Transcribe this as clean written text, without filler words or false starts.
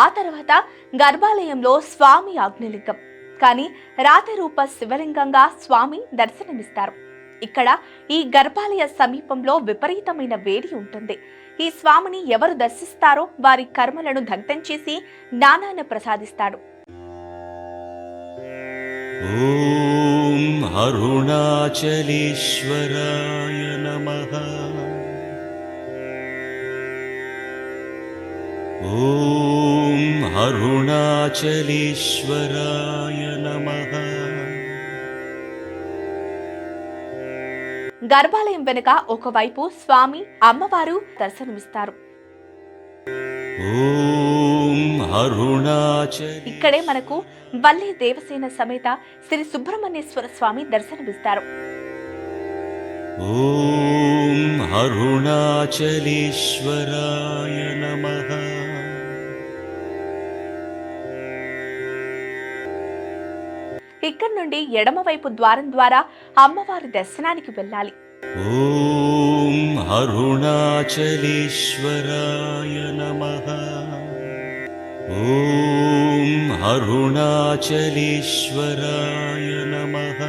ఆ తర్వాత గర్భాలయంలో స్వామి ఆగ్నిలింగం, కానీ రాతిరూప శివలింగంగా స్వామి దర్శనమిస్తారు. ఇక్కడ ఈ గర్భాలయ సమీపంలో విపరీతమైన వేడి ఉంటుంది. ఈ స్వామిని ఎవరు దర్శిస్తారో వారి కర్మలను దగ్ధం చేసి జ్ఞానాన్ని ప్రసాదిస్తాడు. ఓం అరుణాచలేశ్వరాయ నమః. ఓం అరుణాచలేశ్వరాయ నమః. గర్భాలయం వెనుక ఒకవైపు స్వామి, అమ్మవారు దర్శనమిస్తారు. ఓం ఇక్కడే మనకు వల్లే దేవసేన సమేత శ్రీ సుబ్రహ్మణ్యేశ్వర స్వామి దర్శనమిస్తారు. ఓం అరుణాచలేశ్వరాయ నమః. ఇక్కడి నుండి ఎడమవైపు ద్వారం ద్వారా అమ్మవారి దర్శనానికి వెళ్ళాలి. ఓం అరుణాచలేశ్వరాయ నమః. ఓం అరుణాచలేశ్వరాయ నమః.